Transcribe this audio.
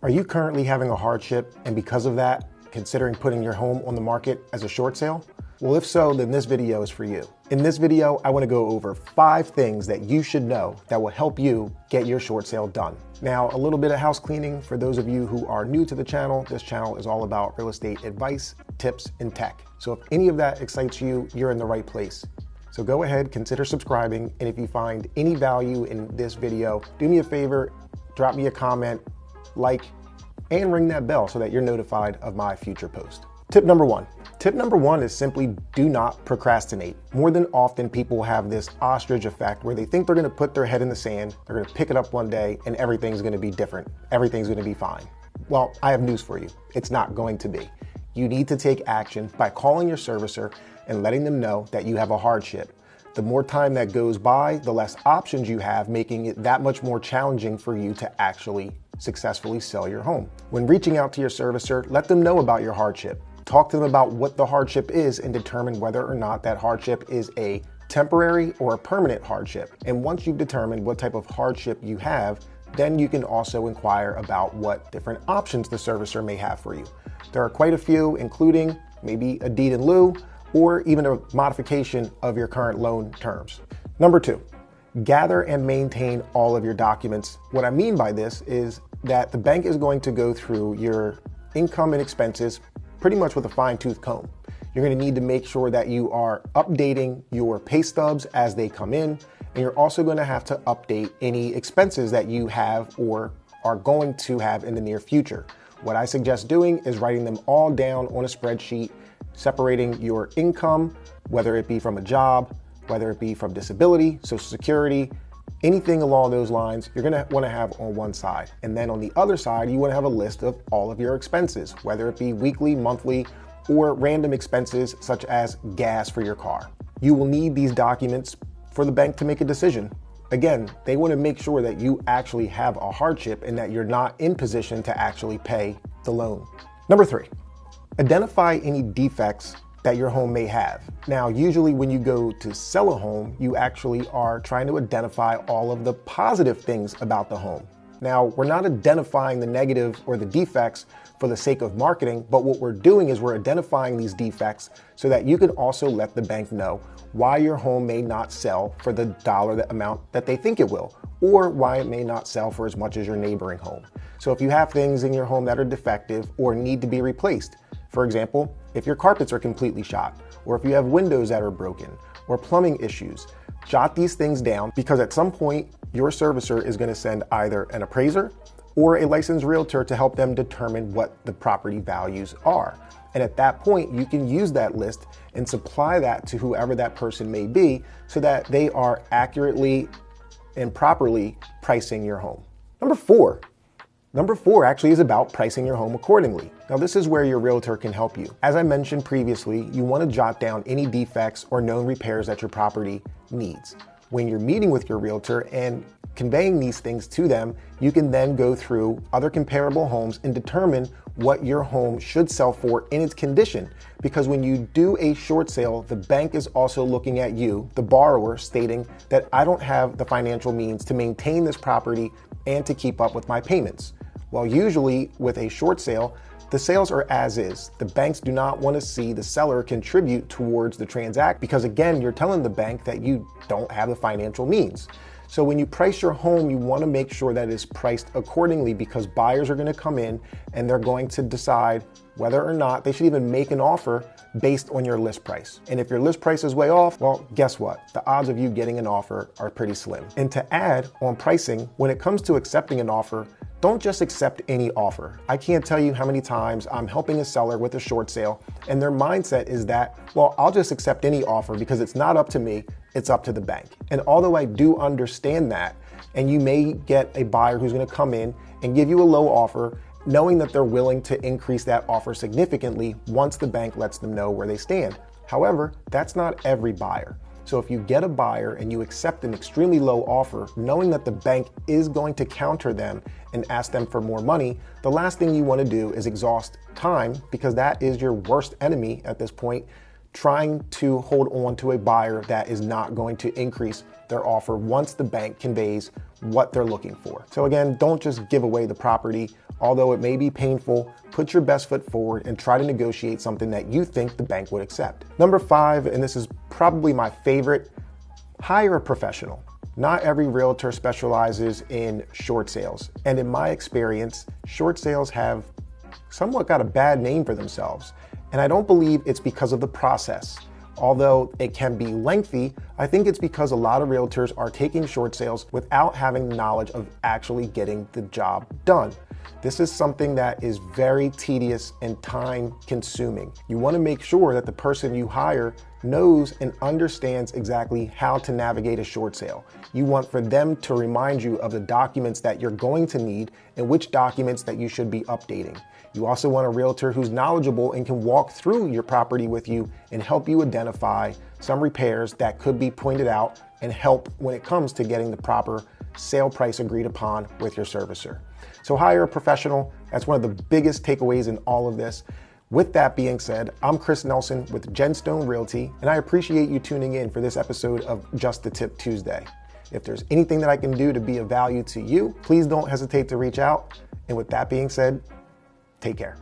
Are you currently having a hardship and because of that, considering putting your home on the market as a short sale? Well, if so, then this video is for you. In this video, I want to go over 5 things that you should know that will help you get your short sale done. Now, a little bit of house cleaning for those of you who are new to the channel. This channel is all about real estate advice, tips, and tech. So if any of that excites you, you're in the right place. So go ahead, consider subscribing. And if you find any value in this video, do me a favor, drop me a comment, like, and ring that bell so that you're notified of my future post. Tip number one. Tip number one is simply do not procrastinate. More than often, people have this ostrich effect where they think they're going to put their head in the sand, they're going to pick it up one day, and everything's going to be different. Everything's going to be fine. Well, I have news for you. It's not going to be. You need to take action by calling your servicer and letting them know that you have a hardship. The more time that goes by, the less options you have, making it that much more challenging for you to actually successfully sell your home. When reaching out to your servicer, let them know about your hardship. Talk to them about what the hardship is and determine whether or not that hardship is a temporary or a permanent hardship. And once you've determined what type of hardship you have, then you can also inquire about what different options the servicer may have for you. There are quite a few, including maybe a deed in lieu or even a modification of your current loan terms. Number 2, gather and maintain all of your documents. What I mean by this is that the bank is going to go through your income and expenses pretty much with a fine-tooth comb. You're going to need to make sure that you are updating your pay stubs as they come in, and you're also going to have to update any expenses that you have or are going to have in the near future. What I suggest doing is writing them all down on a spreadsheet, separating your income, whether it be from a job, whether it be from disability, Social Security, anything along those lines, you're gonna wanna have on one side. And then on the other side, you wanna have a list of all of your expenses, whether it be weekly, monthly, or random expenses such as gas for your car. You will need these documents for the bank to make a decision. Again, they wanna make sure that you actually have a hardship and that you're not in position to actually pay the loan. Number 3, identify any defects that your home may have. Now, usually when you go to sell a home, you actually are trying to identify all of the positive things about the home. Now, we're not identifying the negative or the defects for the sake of marketing, but what we're doing is we're identifying these defects so that you can also let the bank know why your home may not sell for the dollar amount that they think it will, or why it may not sell for as much as your neighboring home. So if you have things in your home that are defective or need to be replaced, for example, if your carpets are completely shot, or if you have windows that are broken, or plumbing issues, jot these things down because at some point your servicer is going to send either an appraiser or a licensed realtor to help them determine what the property values are. And at that point, you can use that list and supply that to whoever that person may be so that they are accurately and properly pricing your home. Number 4 actually is about pricing your home accordingly. Now, this is where your realtor can help you. As I mentioned previously, you want to jot down any defects or known repairs that your property needs. When you're meeting with your realtor and conveying these things to them, you can then go through other comparable homes and determine what your home should sell for in its condition. Because when you do a short sale, the bank is also looking at you, the borrower, stating that I don't have the financial means to maintain this property and to keep up with my payments. Well, usually with a short sale, the sales are as is. The banks do not want to see the seller contribute towards the transaction because, again, you're telling the bank that you don't have the financial means. So when you price your home, you want to make sure that it's priced accordingly because buyers are going to come in and they're going to decide whether or not they should even make an offer based on your list price. And if your list price is way off, well, guess what? The odds of you getting an offer are pretty slim. And to add on pricing, when it comes to accepting an offer, don't just accept any offer. I can't tell you how many times I'm helping a seller with a short sale and their mindset is that, well, I'll just accept any offer because it's not up to me, it's up to the bank. And although I do understand that, and you may get a buyer who's gonna come in and give you a low offer, knowing that they're willing to increase that offer significantly once the bank lets them know where they stand. However, that's not every buyer. So if you get a buyer and you accept an extremely low offer, knowing that the bank is going to counter them and ask them for more money, the last thing you want to do is exhaust time because that is your worst enemy at this point, trying to hold on to a buyer that is not going to increase their offer once the bank conveys what they're looking for. So again, don't just give away the property. Although it may be painful, put your best foot forward and try to negotiate something that you think the bank would accept. Number 5, and this is probably my favorite, hire a professional. Not every realtor specializes in short sales. And in my experience, short sales have somewhat got a bad name for themselves. And I don't believe it's because of the process. Although it can be lengthy, I think it's because a lot of realtors are taking short sales without having the knowledge of actually getting the job done. This is something that is very tedious and time consuming. You want to make sure that the person you hire knows and understands exactly how to navigate a short sale. You want for them to remind you of the documents that you're going to need and which documents that you should be updating. You also want a realtor who's knowledgeable and can walk through your property with you and help you identify some repairs that could be pointed out and help when it comes to getting the proper sale price agreed upon with your servicer. So hire a professional. That's one of the biggest takeaways in all of this. With that being said, I'm Chris Nelson with Genstone Realty, and I appreciate you tuning in for this episode of Just the Tip Tuesday. If there's anything that I can do to be of value to you, please don't hesitate to reach out. And with that being said, take care.